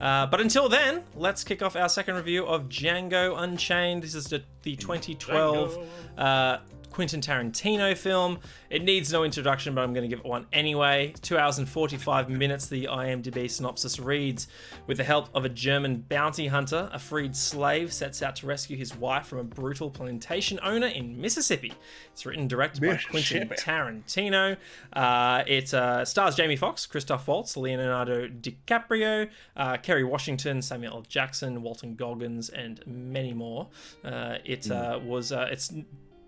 But until then, let's kick off our second review of Django Unchained. This is the 2012 Quentin Tarantino film. It needs no introduction, but I'm going to give it one anyway. 2 hours and 45 minutes, the IMDb synopsis reads. With the help of a German bounty hunter, a freed slave sets out to rescue his wife from a brutal plantation owner in Mississippi. It's written and directed by Quentin Tarantino. It stars Jamie Foxx, Christoph Waltz, Leonardo DiCaprio, Kerry Washington, Samuel L. Jackson, Walton Goggins, and many more. It's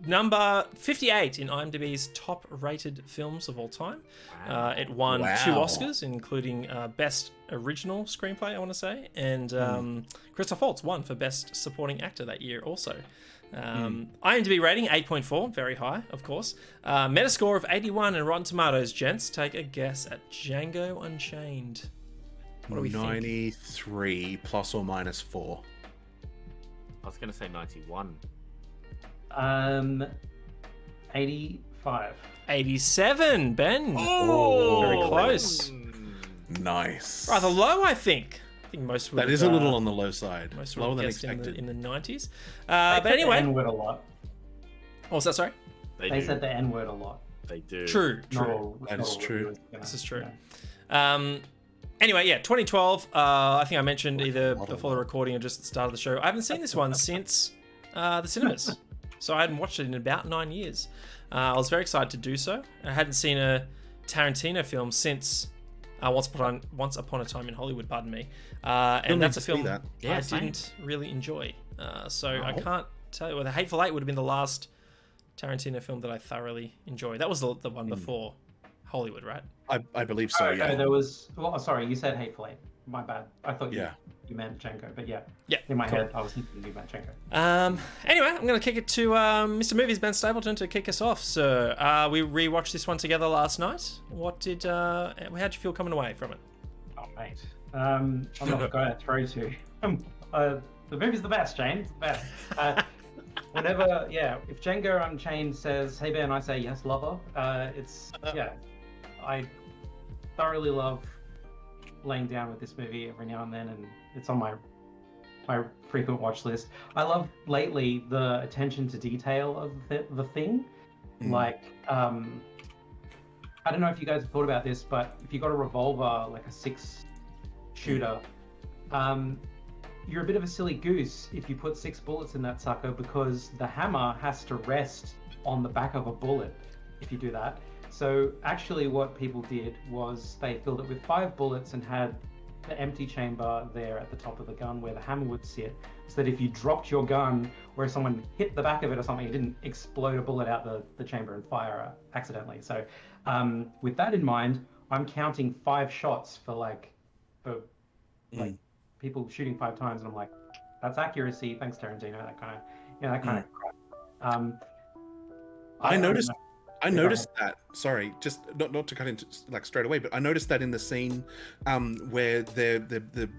number 58 in IMDb's top-rated films of all time. It won 2 Oscars, including Best Original Screenplay, I want to say, and Christoph Waltz won for Best Supporting Actor that year also. IMDb rating 8.4, very high, of course. Metascore of 81 and Rotten Tomatoes. Gents, take a guess at Django Unchained. What do we 93 think? plus or minus 4. I was going to say 91. 85. 87, Ben. Oh, very close. Nice. Rather low, I think. I think most would. That is a little on the low side. Most lower would than have guessed expected. in the 90s. They But anyway, said the N-word a lot. what was that? Sorry. They said the N-word a lot. They do. True. That is true. This is true. Anyway, yeah, 2012. I think I mentioned either before the recording or just at the start of the show. I haven't seen this one since the cinemas. So I hadn't watched it in about 9 years. I was very excited to do so. I hadn't seen a Tarantino film since Once Upon a Time in Hollywood, pardon me. And that's a film I didn't really enjoy. I can't tell you. Well, The Hateful Eight would have been the last Tarantino film that I thoroughly enjoyed. That was the one before Hollywood, right? I believe so, yeah. There was... Well, sorry, you said Hateful Eight. My bad. I thought you meant Django, but yeah. In my head, I was thinking you meant Django. Anyway, I'm going to kick it to Mr. Movies, Ben Stapleton, to kick us off. So, we rewatched this one together last night. How'd you feel coming away from it? Oh, mate. I'm not the guy to throw to. The movie's the best, Jane. It's the best. If Django Unchained says, "Hey Ben," I say, "Yes, lover." I thoroughly love laying down with this movie every now and then, and it's on my frequent watch list. I love lately the attention to detail of the thing. Like, I don't know if you guys have thought about this, but if you got a revolver, like a 6-shooter, you're a bit of a silly goose if you put 6 bullets in that sucker, because the hammer has to rest on the back of a bullet if you do that. So actually what people did was they filled it with 5 bullets and had the empty chamber there at the top of the gun where the hammer would sit, so that if you dropped your gun or if someone hit the back of it or something, it didn't explode a bullet out the chamber and fire accidentally. So with that in mind, I'm counting 5 shots for people shooting 5 times, and I'm like, that's accuracy. Thanks, Tarantino. That kind of crap. I noticed that. Sorry, just not to cut into like straight away, but I noticed that in the scene where they're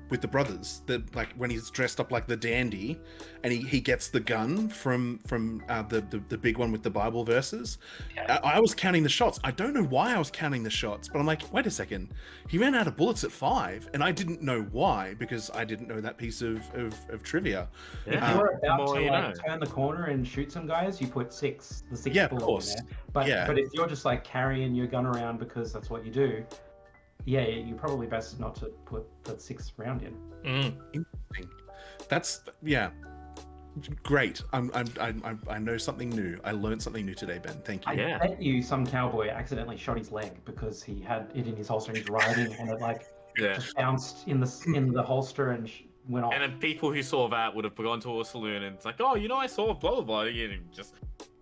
with the brothers, like when he's dressed up like the dandy, and he gets the gun from the big one with the Bible verses. Yeah. I was counting the shots. I don't know why I was counting the shots, but I'm like, wait a second, he ran out of bullets at 5, and I didn't know why, because I didn't know that piece of trivia. Yeah. If you're about to turn the corner and shoot some guys, you put 6 bullets in there. But if you're just like carrying your gun around because that's what you do, you're probably best not to put the 6th round in. Interesting. That's great. I know something new. I learned something new today, Ben. Thank you. I bet you some cowboy accidentally shot his leg because he had it in his holster and he's riding, and it just bounced in the holster and went off. And then people who saw that would have gone to a saloon and it's like, oh, I saw blah blah blah, and just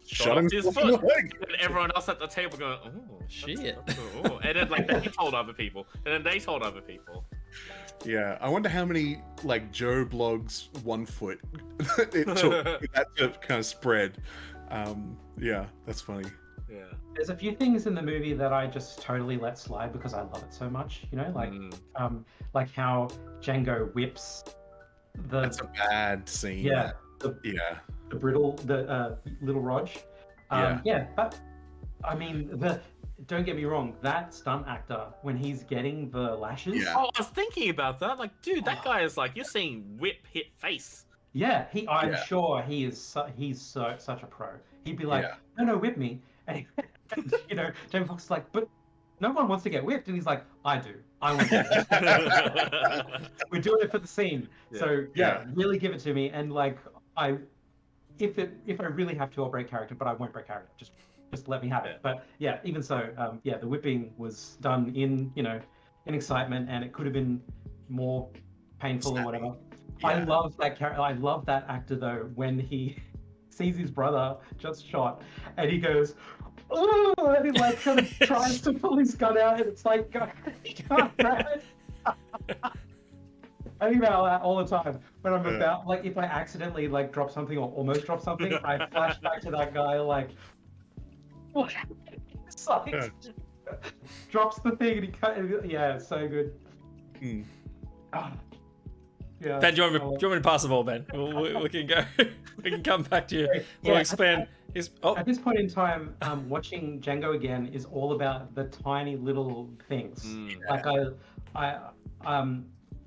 shot off his foot. And everyone else at the table going, oh shit. Cool. And then they told other people, and then they told other people. Yeah, I wonder how many Joe blogs 1 foot it took for that to kind of spread. That's funny. Yeah. There's a few things in the movie that I just totally let slide because I love it so much. Like how Django whips the. That's a bad scene. Yeah. The brittle, the little Rog. But I mean, don't get me wrong, that stunt actor, when he's getting the lashes, Yeah. Oh, I was thinking about that. Like, dude, that guy is like, you're seeing whip hit face. yeah, I'm Yeah. sure he's such a pro. He'd be like, Yeah. no, whip me, and you know, Jamie Foxx is like, but no one wants to get whipped, and he's like, I do, I want to get whipped. We're doing it for the scene. So yeah, really give it to me, and like if I really have to, I'll break character, but I won't break character. Just let me have it. But yeah, even so, the whipping was done in in excitement, and it could have been more painful or whatever. Yeah. I love that character. I love that actor though when he sees his brother just shot, and he goes, "Oh!" and he like kind of tries to pull his gun out, and it's like, he can't grab it. I think about that all the time when I'm about, like, if I accidentally like drop something or almost drop something, I flash back to that guy like, what? It's like, drops the thing and he cut. Yeah, it's so good. Yeah. Ben, do you want me to pass the ball, Ben? We can go. We can come back to you. We'll expand. At this point in time, watching Django again is all about the tiny little things.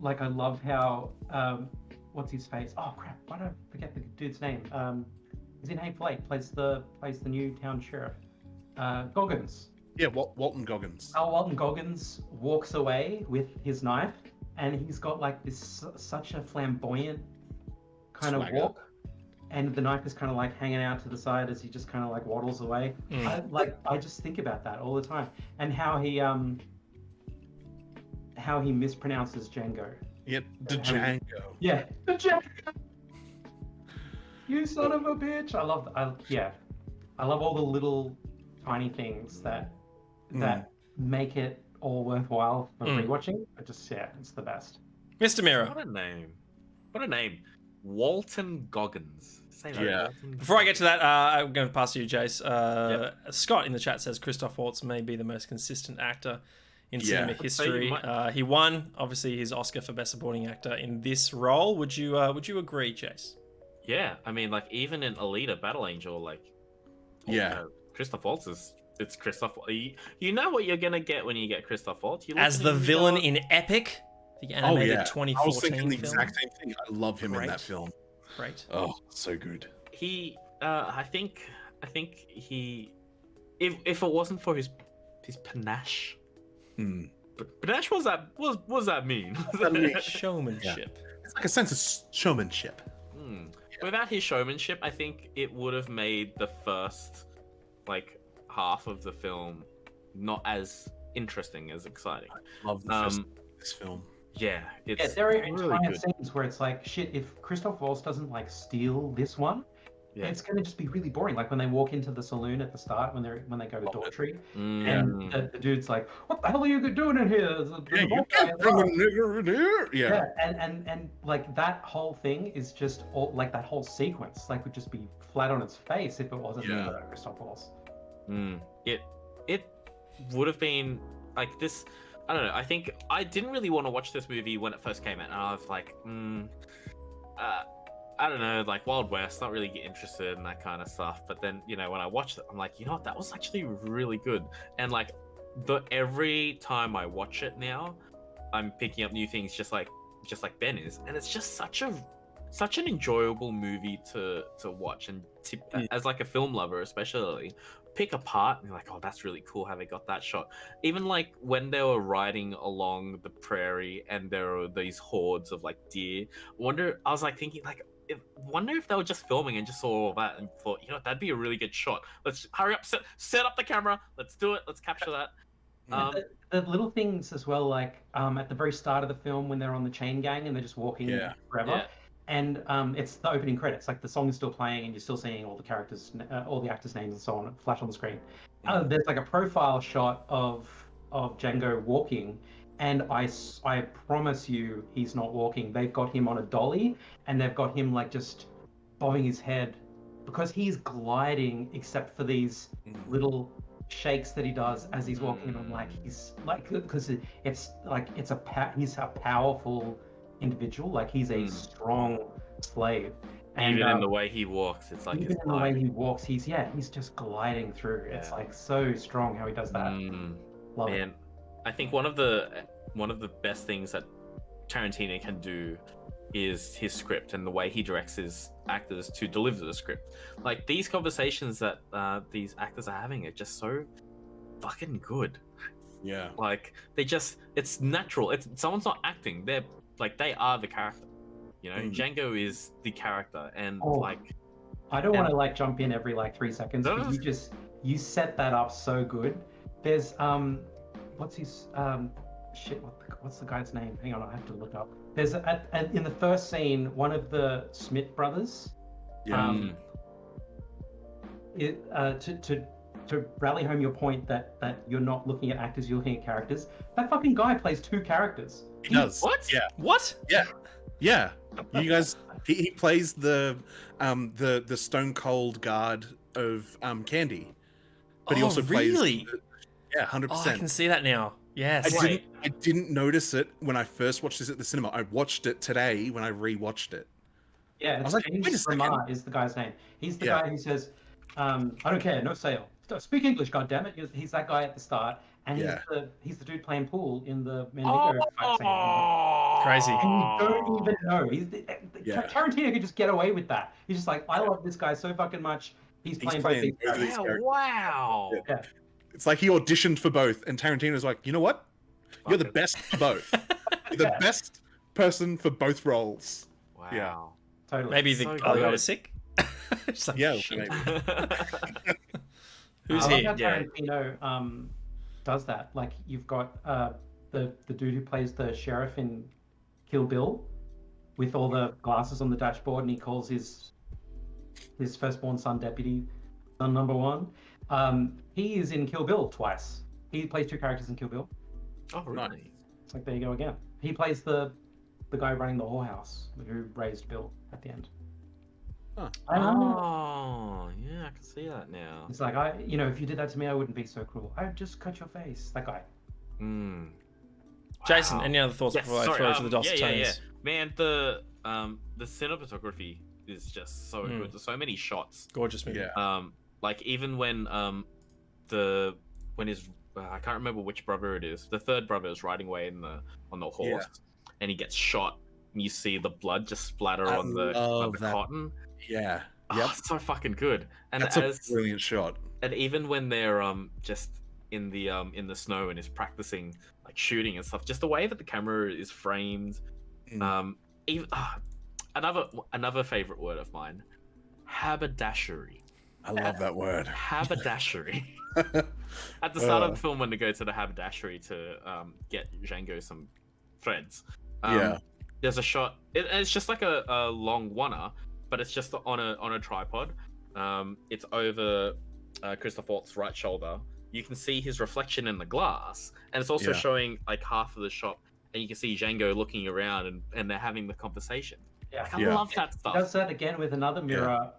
Like I love how what's his face? Oh crap! Why don't I forget the dude's name? He's in Hateful Eight. Plays the new town sheriff. Goggins. Yeah, Walton Goggins. Walton Goggins walks away with his knife, and he's got like this such a flamboyant kind of walk, and the knife is kind of like hanging out to the side as he just kind of like waddles away. I just think about that all the time, and how he mispronounces Django. Yeah, the Django. Yeah, the Django. You son of a bitch! I love all the little tiny things that make it all worthwhile for rewatching. But just it's the best. Mr. Mira. What a name. Walton Goggins. Say that. Yeah. Before I get to that, I'm going to pass to you, Jace. Scott in the chat says Christoph Waltz may be the most consistent actor in cinema history. He won, obviously, his Oscar for Best Supporting Actor in this role. Would you agree, Jace? Yeah, I mean, like, even in Alita Battle Angel, like, Christoph Waltz it's Christoph. You know what you're gonna get when you get Christoph Waltz. As the villain in Epic, the animated 2014 I was thinking the film. exact same thing. I love him in that film. Great. Oh, so good. He, I think he, if it wasn't for his panache. But panache, what does that mean? Showmanship. It's like a sense of showmanship. Without his showmanship, I think it would have made the first like half of the film not as interesting, as exciting. I love the first this film. Yeah, there are really entire good. scenes where it's like, shit, if Christoph Waltz doesn't like steal this one, it's going to just be really boring. Like when they walk into the saloon at the start, when they go to Daughtry, and the dude's like, "What the hell are you doing in here?" You can't bring a nigger in here. Yeah. And like that whole thing is just all like that whole sequence like would just be flat on its face if it wasn't for Christoph Waltz. It would have been like this. I don't know. I think I didn't really want to watch this movie when it first came out, and I was like, I don't know, like Wild West, not really get interested in that kind of stuff. But then, when I watched it, I'm like, you know what, that was actually really good. And like, every time I watch it now, I'm picking up new things, just like Ben is, and it's just such an enjoyable movie to watch, and as like a film lover, especially. Pick apart and you're like, oh, that's really cool how they got that shot. Even like when they were riding along the prairie and there were these hordes of like deer. I was like thinking like, wonder if they were just filming and just saw all that and thought, that'd be a really good shot. Let's hurry up, set up the camera. Let's do it. Let's capture that. The little things as well, like at the very start of the film when they're on the chain gang and they're just walking forever. Yeah. And it's the opening credits, like the song is still playing and you're still seeing all the characters, all the actors' names and so on flash on the screen. There's like a profile shot of Django walking, and I promise you he's not walking. They've got him on a dolly and they've got him like just bobbing his head because he's gliding, except for these little shakes that he does as he's walking. And I'm like, he's like, because he's a powerful individual, like he's a strong slave, And even in the way he walks, it's like even in the way he walks, he's just gliding through. Yeah. It's like so strong how he does that. Love it. Man, I think one of the best things that Tarantino can do is his script and the way he directs his actors to deliver the script. Like these conversations that these actors are having are just so fucking good. Yeah. Like it's natural. Someone's not acting. They are the character. You know, Django is the character, and I don't want to like jump in every like 3 seconds, No. but you set that up so good. There's what's his what's the guy's name? Hang on, I have to look up. There's in the first scene, one of the Smith brothers. To rally home your point that you're not looking at actors, you're looking at characters. That fucking guy plays 2 characters. He does. What? Yeah. What? Yeah. You guys, he plays the stone cold guard of Candy, but he also plays. Really? 100%. Oh, I can see that now. Yes. I didn't notice it when I first watched this at the cinema. I watched it today when I rewatched it. Yeah, I was like, wait a second. Ramar is the guy's name. He's the guy who says, I don't care, no sale. Speak English, goddammit. He's that guy at the start, and he's the dude playing pool in the Mendigo fight scene. Crazy. And you don't even know. Tarantino could just get away with that. He's just like, I love this guy so fucking much. He's playing both these characters. Wow. Yeah. It's like he auditioned for both, and Tarantino's like, you know what? You're the best for both. You're the best person for both roles. Wow. Yeah. Totally. Maybe the other guy was sick. Like, Yeah, shit. maybe. Who's I love he? how Tarantino does that. Like you've got the dude who plays the sheriff in Kill Bill with all the glasses on the dashboard, and he calls his firstborn son deputy son number 1. He is in Kill Bill twice. He plays 2 characters in Kill Bill. Oh, really? It's like, there you go again. He plays the guy running the whorehouse who raised Bill at the end. Huh. Oh, yeah, I can see that now. It's like, if you did that to me, I wouldn't be so cruel. I would just cut your face. That guy. Jason, any other thoughts before I throw to the DOS tones? Yeah. Man, the cinematography is just so good. There's so many shots. Gorgeous movie. Yeah. Like even when his I can't remember which brother it is. The third brother is riding away on the horse, and he gets shot, and you see the blood just splatter on the cotton. Yeah. Yep. It's so fucking good. And That's a brilliant shot. And even when they're just in the snow and is practicing like shooting and stuff, just the way that the camera is framed. Even another favorite word of mine, haberdashery. I love that word. Haberdashery. At the start of the film, when they go to the haberdashery to get Django some threads, there's a shot. It's just like a long oneer, but it's just on a tripod. It's over Christopher Waltz's right shoulder. You can see his reflection in the glass, and it's also showing like half of the shot, and you can see Django looking around, and they're having the conversation. Yeah, I love that stuff. He does that again with another mirror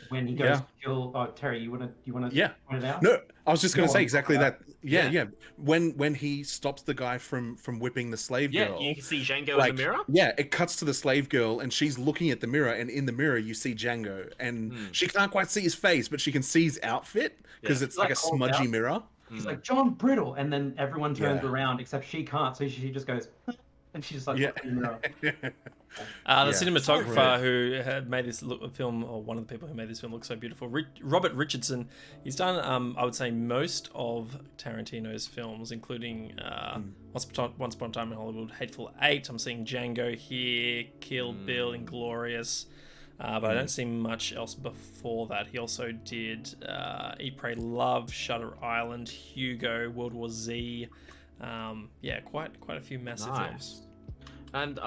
when he goes to kill. Oh, Terry, you want to point it out? No, I was just going to say exactly that. Yeah. When he stops the guy from whipping the slave girl, you can see Django in the mirror. Yeah, it cuts to the slave girl, and she's looking at the mirror, and in the mirror you see Django, and she can't quite see his face, but she can see his outfit because it's like a smudgy mirror. He's like, John Brittle, and then everyone turns around except she can't, so she just goes, and she's like, looking in the mirror. The cinematographer who had made this film, or one of the people who made this film look so beautiful, Robert Richardson, he's done, I would say, most of Tarantino's films, including Once Upon a Time in Hollywood, Hateful Eight. I'm seeing Django here, Kill Bill, Inglourious, but I don't see much else before that. He also did Eat, Pray, Love, Shutter Island, Hugo, World War Z. Quite a few massive films. And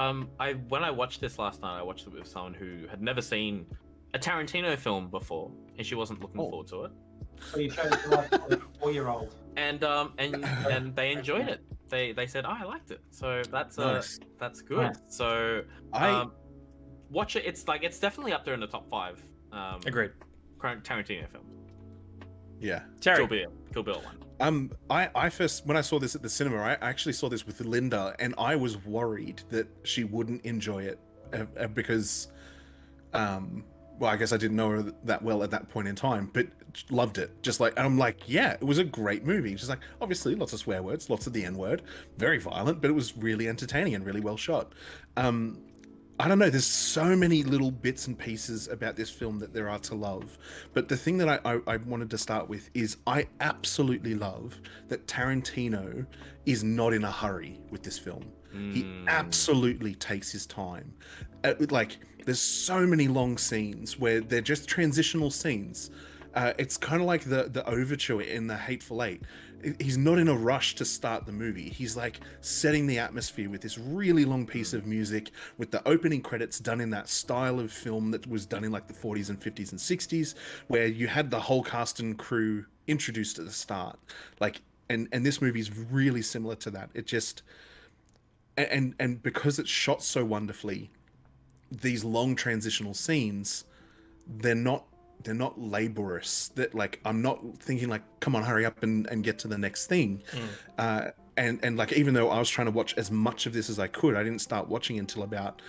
when I watched this last night, I watched it with someone who had never seen a Tarantino film before, and she wasn't looking forward to it. So you chose to like a 4-year-old. And they enjoyed it. They said, I liked it. So that's Nice. that's good. Nice. So watch it. It's definitely up there in the top 5. Agreed. Current Tarantino films. Yeah. Terry. Kill Bill 1. I first, when I saw this at the cinema, I actually saw this with Linda, and I was worried that she wouldn't enjoy it because Well, I guess I didn't know her that well at that point in time, but loved it. Just like, I'm like, yeah, it was a great movie. Just like, obviously, lots of swear words, lots of the N word, very violent, but it was really entertaining and really well shot. I don't know, there's so many little bits and pieces about this film that there are to love. But the thing that I wanted to start with is I absolutely love that Tarantino is not in a hurry with this film. He absolutely takes his time. Like, there's so many long scenes where they're just transitional scenes. It's kind of like the overture in The Hateful Eight. He's not in a rush to start the movie. He's like setting the atmosphere with this really long piece of music, with the opening credits done in that style of film that was done in like the 40s and 50s and 60s, where you had the whole cast and crew introduced at the start. Like, and this movie is really similar to that. It just, and because it's shot so wonderfully, these long transitional scenes, they're not laborious. That, like, I'm not thinking like, come on, hurry up and get to the next thing. And like, even though I was trying to watch as much of this as I could, I didn't start watching until about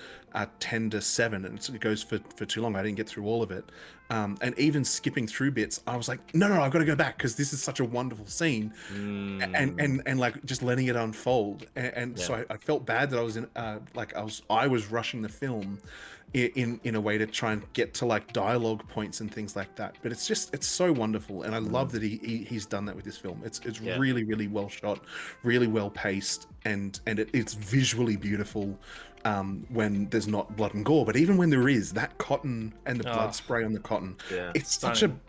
10 to 7, and it goes for too long. I didn't get through all of it. And even skipping through bits, I was like, no, I've got to go back because this is such a wonderful scene. And like, just letting it unfold. So I felt bad that I was in I was rushing the film in a way to try and get to like dialogue points and things like that. But it's so wonderful, and I love that he's done that with this film. It's really, really well shot, really well paced, and it's visually beautiful when there's not blood and gore. But even when there is, that cotton and the blood spray on the cotton, it's stunning.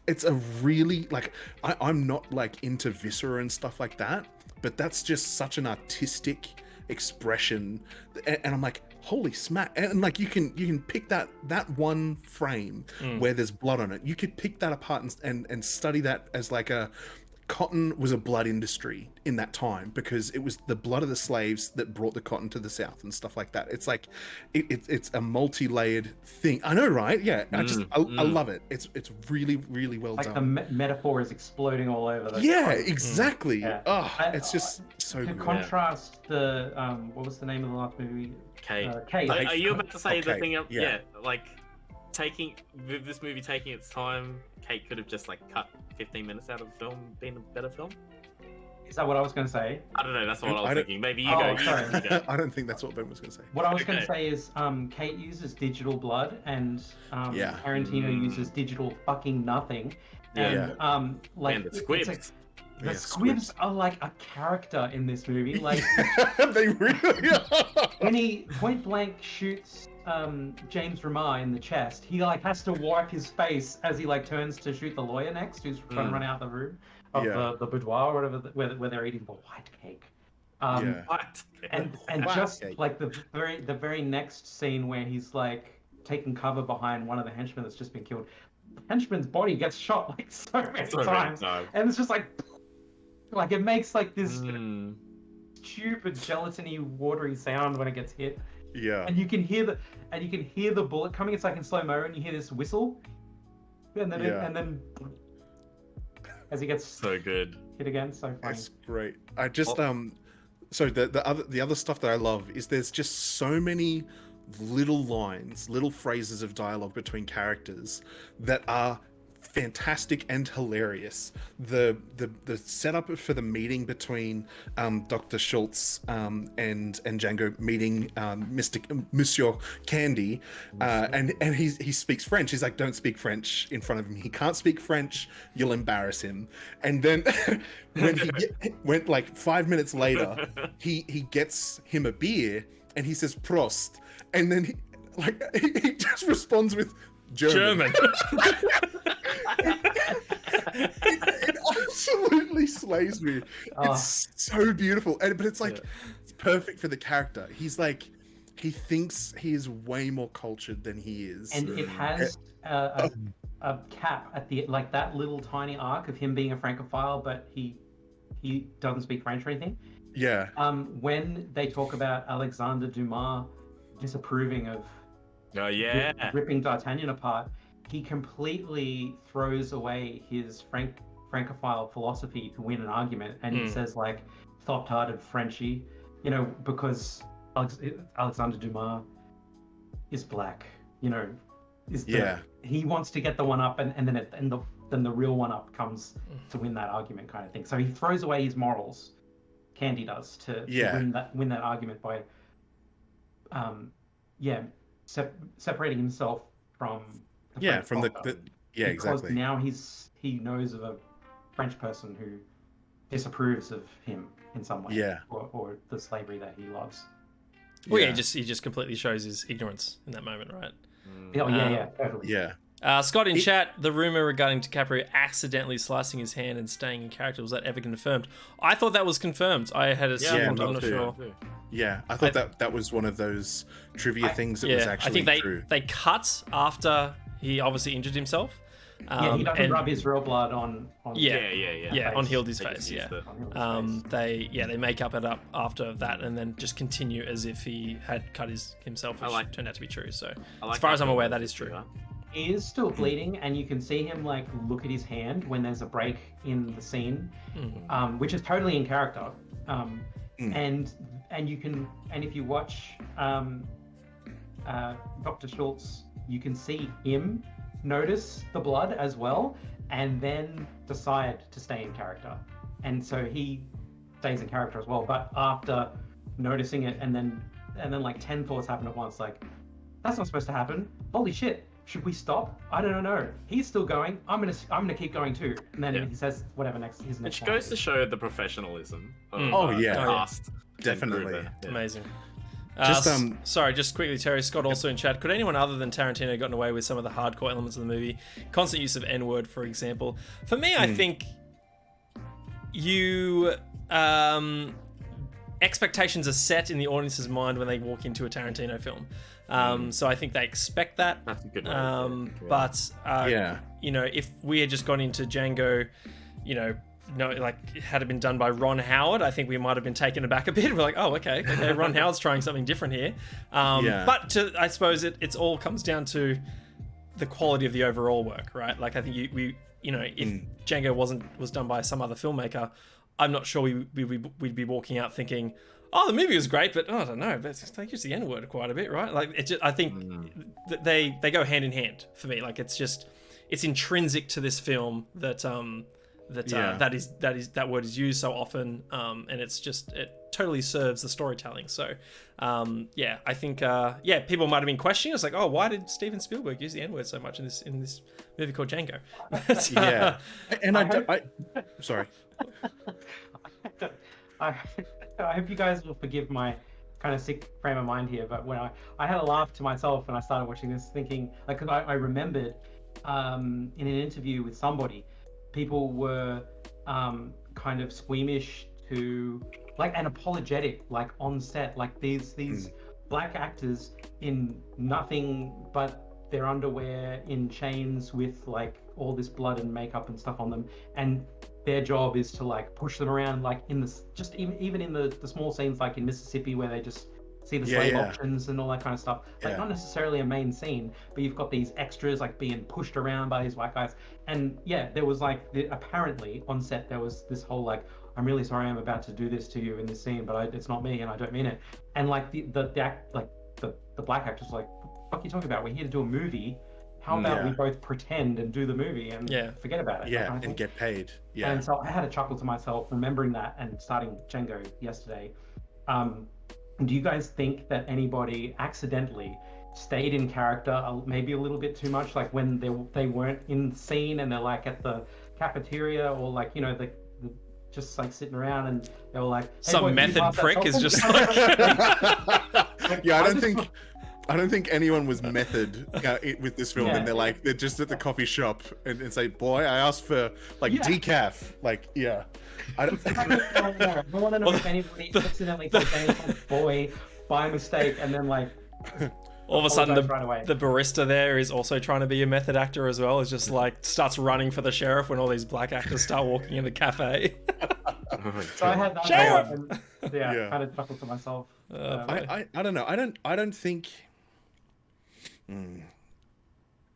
It's a really, like, I'm not like into viscera and stuff like that, but that's just such an artistic expression, and I'm like, holy smack. And like, you can pick that one frame where there's blood on it, you could pick that apart and study that as like cotton was a blood industry in that time, because it was the blood of the slaves that brought the cotton to the South and stuff like that. It's like it's a multi-layered thing. I know, right? Yeah. I love it. It's really, really well done. Like the metaphor is exploding all over. Exactly. It's just so to good. contrast the what was the name of the last movie? Kate. Kate. Are you about to say the Okay, thing? yeah. Like, with this movie taking its time, Kate could have just like cut 15 minutes out of the film, being a better film. Is that what I was going to say? I don't know. That's what I was thinking. Maybe you Oh, go. sorry. You go. I don't think that's what Ben was going to say. What I was going to say is Kate uses digital blood, and Tarantino uses digital fucking nothing. And like, and the squibs. The squibs are like a character in this movie. Like, they really are. when he point blank shoots James Remar in the chest, he like has to wipe his face as he like turns to shoot the lawyer next, who's trying to run out the room of the boudoir or whatever, where they're eating the white cake. And just cake. like the very next scene where he's like taking cover behind one of the henchmen that's just been killed. The henchman's body gets shot like so many times, and it's just like it makes like this stupid gelatiny watery sound when it gets hit. And you can hear the bullet coming. It's like in slow mo, and you hear this whistle, and then and then as he gets so good hit again. So funny. That's great. I just so the other stuff that I love is there's just so many little lines, little phrases of dialogue between characters that are fantastic and hilarious. The setup for the meeting between Dr. Schultz and Django meeting Monsieur Candy, and he speaks French. He's like, don't speak French in front of him. He can't speak French. You'll embarrass him. And then when he went like 5 minutes later, he gets him a beer and he says Prost, and then he just responds with German. It absolutely slays me. It's so beautiful, but it's like it's perfect for the character. He's like, he thinks he is way more cultured than he is, and it has a cap at the like that little tiny arc of him being a Francophile, but he doesn't speak French or anything. When they talk about Alexander Dumas disapproving of ripping D'Artagnan apart, he completely throws away his Francophile philosophy to win an argument, and he says like, "Soft-hearted Frenchie," because Alexander Dumas is black. He wants to get the one up, and then the real one up comes to win that argument, kind of thing. So he throws away his morals. Candy does to win that argument by separating himself from because exactly. Now he knows of a French person who disapproves of him in some way, or the slavery that he loves. Well, he just completely shows his ignorance in that moment, right? Totally. Scott in chat, the rumor regarding DiCaprio accidentally slicing his hand and staying in character, was that ever confirmed? I thought that was confirmed. I had assumed, I'm not sure. Yeah, I thought that was one of those trivia things that was actually true. They cut after he obviously injured himself. He doesn't rub his real blood on on Hildy's face. They make it up after that and then just continue as if he had cut himself, which turned out to be true. So as far as I'm aware, that is true. He is still bleeding, and you can see him like look at his hand when there's a break in the scene, which is totally in character. And if you watch Dr. Schultz, you can see him notice the blood as well, and then decide to stay in character. And so he stays in character as well. But after noticing it, and then like 10 thoughts happen at once, like that's not supposed to happen. Holy shit! Should we stop? I don't know. He's still going. I'm gonna keep going too. And then he says whatever his next. Which goes to show the professionalism of cast. Definitely. Amazing. Just quickly, Terry Scott also in chat. Could anyone other than Tarantino gotten away with some of the hardcore elements of the movie? Constant use of N-word, for example. For me, I think expectations are set in the audience's mind when they walk into a Tarantino film. So I think they expect that. That's a good way. If we had just gone into Django, had it been done by Ron Howard, I think we might have been taken aback a bit. We're like, oh, okay, Ron Howard's trying something different here. But I suppose it all comes down to the quality of the overall work, right? Like I think if Django was done by some other filmmaker, I'm not sure we'd be walking out thinking, oh, the movie was great, but I don't know, they use the N-word quite a bit, right? Like I think they go hand in hand for me. Like it's intrinsic to this film that that word is used so often, and it totally serves the storytelling. So I think people might have been questioning. It's like, oh, why did Steven Spielberg use the N-word so much in this movie called Django? Sorry. I hope you guys will forgive my kind of sick frame of mind here, but when I had a laugh to myself when I started watching this, thinking like, because I remembered in an interview with somebody, people were kind of squeamish to and apologetic on set, like these black actors in nothing but their underwear in chains with all this blood and makeup and stuff on them, and their job is to push them around in this, just even in the small scenes in Mississippi where they just see the slave auctions and all that kind of stuff. Not necessarily a main scene, but you've got these extras being pushed around by these white guys. And there was apparently on set there was this whole I'm really sorry I'm about to do this to you in this scene, but it's not me and I don't mean it. And the black actors what the fuck are you talking about? We're here to do a movie. How about we both pretend and do the movie and forget about it? And get paid. And so I had a chuckle to myself remembering that and starting Django yesterday. Do you guys think that anybody accidentally stayed in character maybe a little bit too much, when they weren't in the scene and they're at the cafeteria or the just sitting around and they were hey, some method prick is just I don't think anyone was method with this film, and they're just at the coffee shop and say, "Boy, I asked for decaf." I want to know if anybody accidentally put boy by mistake, and then all of a sudden the barista there is also trying to be a method actor as well. Is just starts running for the sheriff when all these black actors start walking in the cafe. So I had that sheriff. I kind of chuckled to myself. I don't know. I don't think.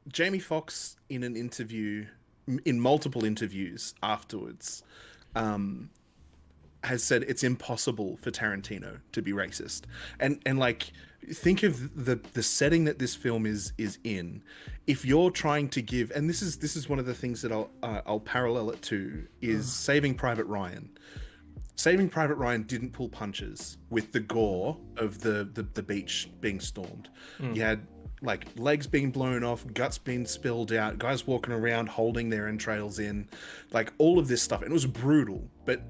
Jamie Foxx in multiple interviews afterwards, has said it's impossible for Tarantino to be racist, and think of the setting that this film is in. If you're trying to give, and this is one of the things that I'll parallel it to, is Saving Private Ryan. Saving Private Ryan didn't pull punches with the gore of the beach being stormed. You had like legs being blown off, guts being spilled out, guys walking around holding their entrails in, like all of this stuff. And it was brutal, but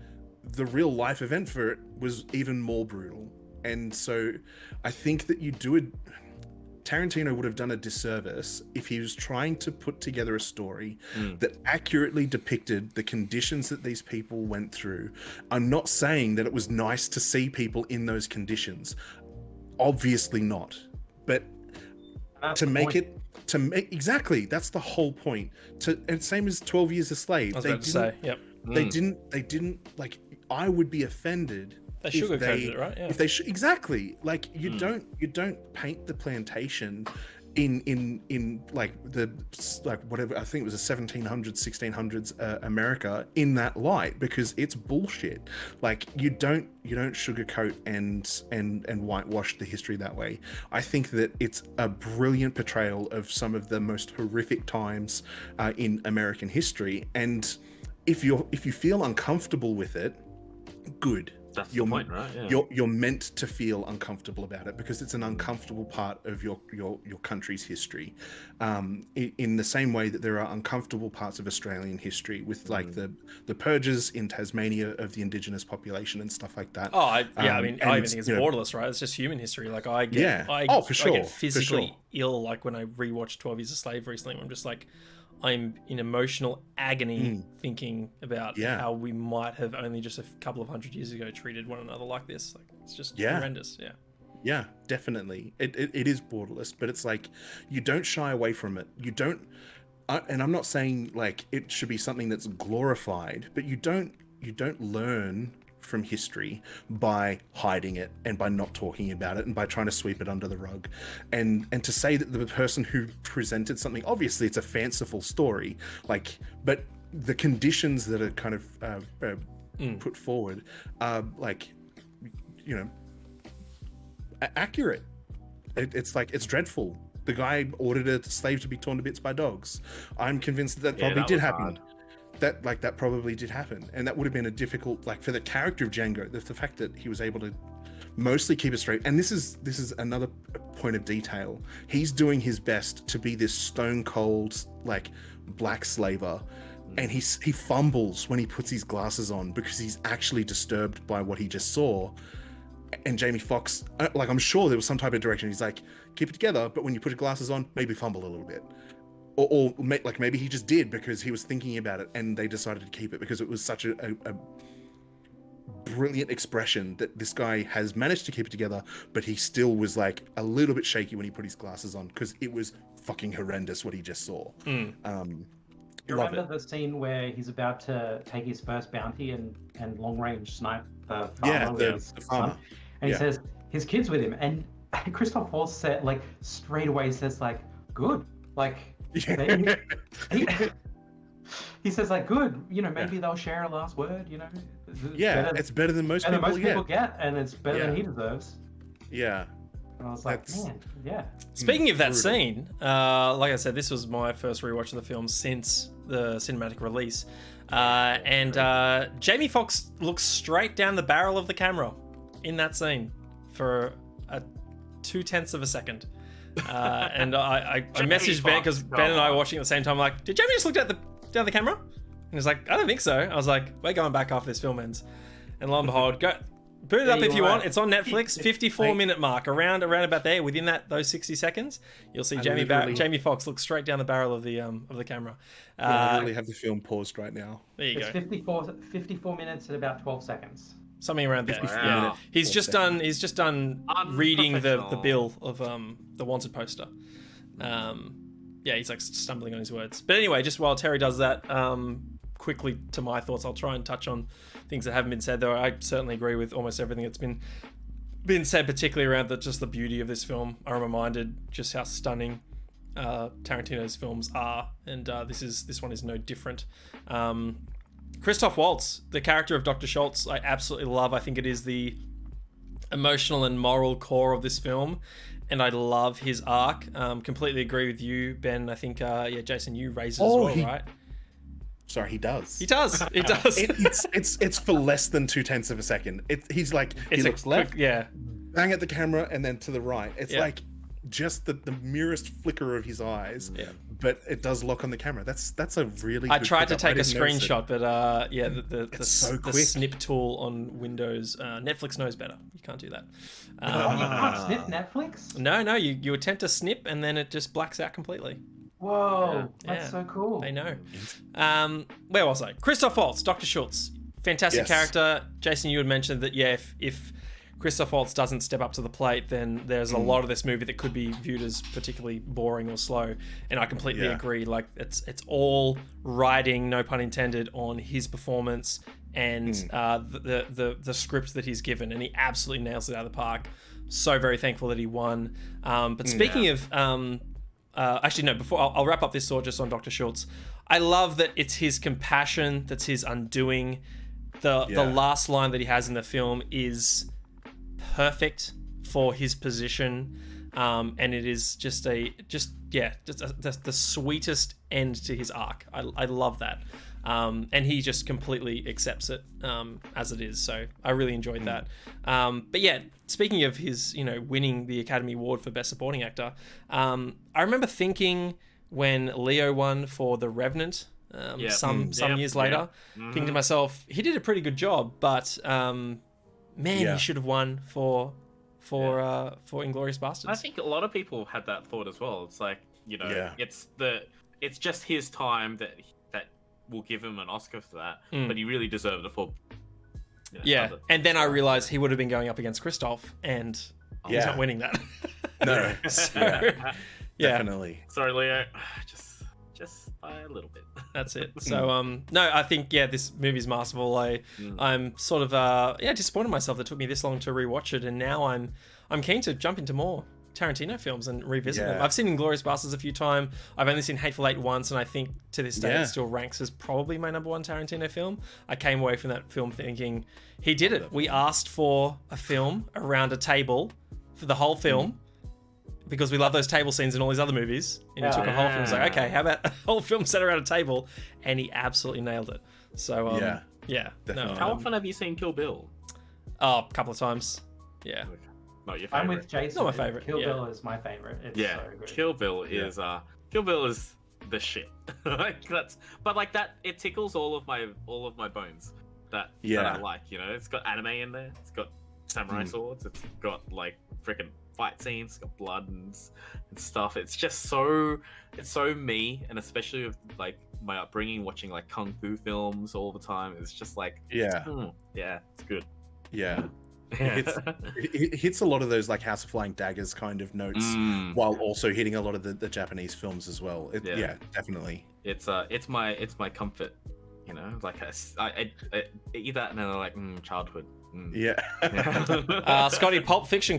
the real life event for it was even more brutal. And so I think that Tarantino would have done a disservice if he was trying to put together a story that accurately depicted the conditions that these people went through. I'm not saying that it was nice to see people in those conditions. Obviously not. But exactly, that's the whole point. And same as 12 Years a Slave. I was about to say, yep. They didn't like, I would be offended. They sugarcoated it, right? Yeah. If they exactly, like, you don't paint the plantation in like whatever, I think it was a 1700s 1600s America in that light, because it's bullshit. Like, you don't sugarcoat and whitewash the history that way. I think that it's a brilliant portrayal of some of the most horrific times in American history, and if you feel uncomfortable with it, good. That's the point, right? Yeah. You're meant to feel uncomfortable about it, because it's an uncomfortable part of your country's history. In the same way that there are uncomfortable parts of Australian history with like the purges in Tasmania of the indigenous population and stuff like that. I even think it's borderless, right? It's just human history. Like I get physically ill. Like when I rewatched 12 Years a Slave recently, I'm just like, I'm in emotional agony thinking about how we might have only just a couple of hundred years ago treated one another like this. Like, it's just horrendous. Yeah, definitely. It is borderless, but it's like, you don't shy away from it. You don't, and I'm not saying like it should be something that's glorified, but you don't learn from history by hiding it and by not talking about it and by trying to sweep it under the rug. And to say that the person who presented something, obviously it's a fanciful story, like, but the conditions that are kind of put forward are like, accurate. It's like, it's dreadful. The guy ordered a slave to be torn to bits by dogs. I'm convinced that probably did happen. Hard. That probably did happen, and that would have been a difficult, like, for the character of Django, the fact that he was able to mostly keep it straight. And this is another point of detail. He's doing his best to be this stone cold, like, black slaver, and he fumbles when he puts his glasses on because he's actually disturbed by what he just saw. And Jamie Foxx, like, I'm sure there was some type of direction. He's like, keep it together, but when you put your glasses on, maybe fumble a little bit. Or like, maybe he just did because he was thinking about it, and they decided to keep it because it was such a brilliant expression that this guy has managed to keep it together, but he still was like a little bit shaky when he put his glasses on, because it was fucking horrendous what he just saw. You remember the scene where he's about to take his first bounty and long range snipe the farmer with his farmer, and he says his kid's with him, and Christoph Waltz said, like, straight away says, like, good, like. He says, like, good, maybe they'll share a last word, it's better than most people get, and it's better than he deserves. And I was like, man, Speaking of that scene, like I said, this was my first rewatch of the film since the cinematic release, and Jamie Foxx looks straight down the barrel of the camera in that scene for a 0.2 of a second. And I messaged Ben, because Ben and I were watching at the same time, like, did Jamie just look down the camera? And he's like, I don't think so. I was like, we're going back after this film ends. And lo and behold, go boot it up if you want. It's on Netflix. 54-minute mark, around about there. Within those 60 seconds, you'll see Jamie Foxx look straight down the barrel of the camera. I literally have the film paused right now. There you go. 54 minutes and about 12 seconds. Something around there. Wow. He's just done reading the bill of the wanted poster. He's like stumbling on his words. But anyway, just while Terry does that, quickly to my thoughts, I'll try and touch on things that haven't been said, though I certainly agree with almost everything that's been said, particularly around the beauty of this film. I'm reminded just how stunning Tarantino's films are, and this one is no different. Christoph Waltz, the character of Dr. Schultz, I absolutely love. I think it is the emotional and moral core of this film, and I love his arc. Completely agree with you, Ben. I think, Jason, you raised it as well, right? Sorry, he does. He does. It does. It's for less than 0.2 of a second. He's like, he looks left, bang at the camera, and then to the right. It's like just the merest flicker of his eyes, but it does lock on the camera. That's a really good I tried to take a screenshot, but the so snip tool on Windows, Netflix knows better. You can't do that. You can't snip Netflix? No, you attempt to snip and then it just blacks out completely. Whoa, that's so cool. They know. Where was I? Christoph Waltz, Dr. Schultz. Fantastic character. Jason, you had mentioned that, if Christoph Waltz doesn't step up to the plate, then there's a lot of this movie that could be viewed as particularly boring or slow. And I completely agree. Like, it's all riding, no pun intended, on his performance and the script that he's given. And he absolutely nails it out of the park. So very thankful that he won. But speaking of... actually, no, before I'll wrap up this thought just on Dr. Schultz. I love that it's his compassion that's his undoing. The last line that he has in the film is perfect for his position, and it is just the sweetest end to his arc. I love that, and he just completely accepts it as it is. So I really enjoyed that. But yeah, speaking of his, winning the Academy Award for Best Supporting Actor, I remember thinking when Leo won for The Revenant, some years later, thinking to myself, he did a pretty good job, but he should have won for Inglourious Basterds. I think a lot of people had that thought as well. It's like, it's just his time that will give him an Oscar for that, but he really deserved it for. And then I realized he would have been going up against Christoph, and he's not winning that. No, definitely. Sorry, Leo. Just by a little bit. That's it. So, no, I think this movie's masterful. I'm sort of disappointed in myself that it took me this long to rewatch it, and now I'm keen to jump into more Tarantino films and revisit them. I've seen Inglourious Basterds a few times. I've only seen Hateful Eight once, and I think to this day it still ranks as probably my number one Tarantino film. I came away from that film thinking he did it. We asked for a film around a table for the whole film because we love those table scenes in all these other movies. And he took a whole film and was like, okay, how about a whole film set around a table? And he absolutely nailed it. So, definitely. How often have you seen Kill Bill? Oh, a couple of times. Yeah. Not your favorite. I'm with Jason. Not my favorite. Kill Bill is my favorite. It's so good. Kill Bill is the shit. It tickles all of my bones that I like. It's got anime in there. It's got samurai swords. It's got like freaking fight scenes. It's got blood and stuff. It's just so me, and especially with like my upbringing, watching like kung fu films all the time. It's just like it's good. Yeah. It hits a lot of those like House of Flying Daggers kind of notes, while also hitting a lot of the Japanese films as well. Definitely. It's my comfort, like I eat that and then I'm like childhood. Scotty, Pulp Fiction ?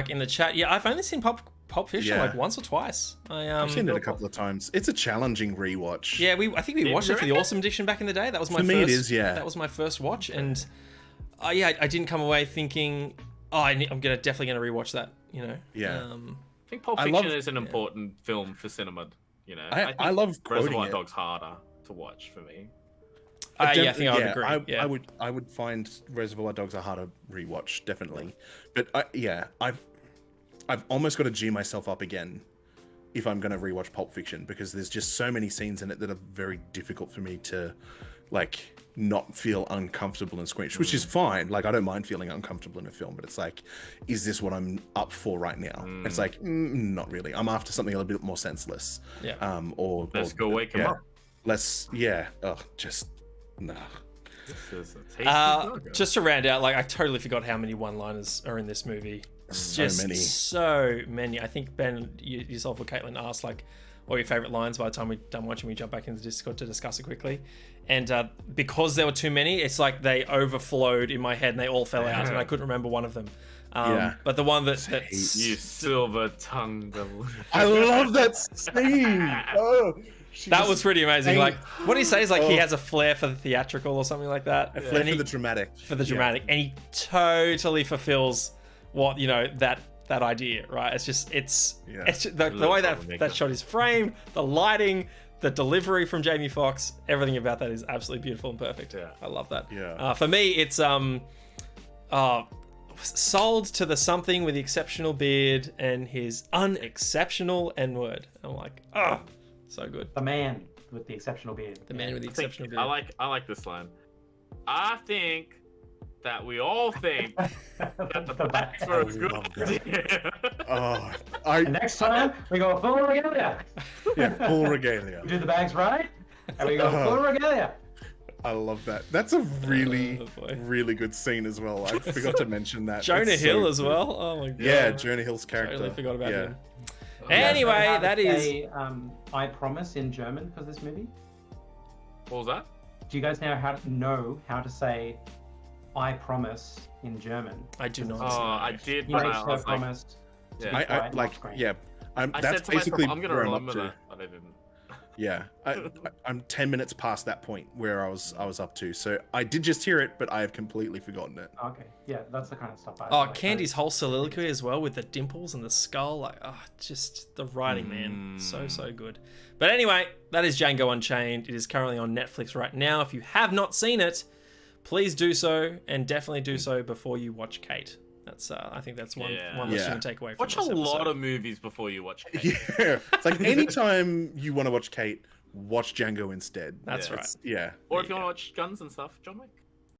In the chat. Yeah, I've only seen Pulp Fiction like once or twice. I've seen it a couple of times. It's a challenging rewatch. Yeah, I think we watched it for the Awesome Edition back in the day. That was my it is. That was my first watch, and I didn't come away thinking, I'm definitely gonna rewatch that. Yeah. I think Pulp Fiction is an important film for cinema. I love quoting Reservoir it. Dogs harder to watch for me. I think I would agree. I would find Reservoir Dogs a harder rewatch, definitely. But I've almost got to G myself up again if I'm going to rewatch Pulp Fiction, because there's just so many scenes in it that are very difficult for me to like not feel uncomfortable and squinch, which is fine. Like, I don't mind feeling uncomfortable in a film, but it's like, is this what I'm up for right now? It's like, not really. I'm after something a little bit more senseless. Let's go wake him up. No. This is a tasty just to round out, like, I totally forgot how many one-liners are in this movie. So many. I think Ben, yourself or Caitlin asked like, what are your favorite lines? By the time we're done watching, we jump back into Discord to discuss it quickly. And because there were too many, it's like they overflowed in my head and they all fell out, and I couldn't remember one of them. But the one that's you silver-tongued. I love that scene. That was pretty amazing. Like, what he says, like he has a flair for the theatrical or something like that. A flair for the dramatic. And he totally fulfills what that idea, right? It's just Yeah. it's just, the way that shot is framed, the lighting, the delivery from Jamie Foxx, everything about that is absolutely beautiful and perfect. Yeah. I love that. Yeah. For me, it's sold to the something with the exceptional beard and his unexceptional N-word. I'm like, so good. The man with the exceptional beard. The man with the exceptional beard. I like this line. I think that we all think that the backs were a good idea. And next time we go full regalia. Yeah, full regalia. We do the bags right, and we go full regalia. I love that. That's a really, really good scene as well. I forgot to mention that. Jonah It's Hill so as good. well. Oh my god. Yeah, Jonah Hill's character. Totally forgot about him. You Anyway, guys know how that to is. say, I promise in German for this movie. What was that? Do you guys know how to say I promise in German? I do not. I did. He But makes I her was like, promised. to yeah. be I quiet and like, off screen. yeah. I That's said to myself, basically I'm gonna where I'm remember up to. that, but I didn't. Yeah, I'm 10 minutes past that point where I was up to. So I did just hear it, but I have completely forgotten it. Okay, yeah, that's the kind of stuff I. Oh, like. Candy's whole soliloquy as well with the dimples and the skull, like, just the writing, man, so good. But anyway, that is Django Unchained. It is currently on Netflix right now. If you have not seen it, please do so, and definitely do so before you watch Kate. That's I think that's one lesson you can take away from Watch this a lot episode. of movies before you watch Kate. Yeah, it's like anytime you want to watch Kate, watch Django instead. That's right. Yeah. Or if you want to watch guns and stuff, John Wick.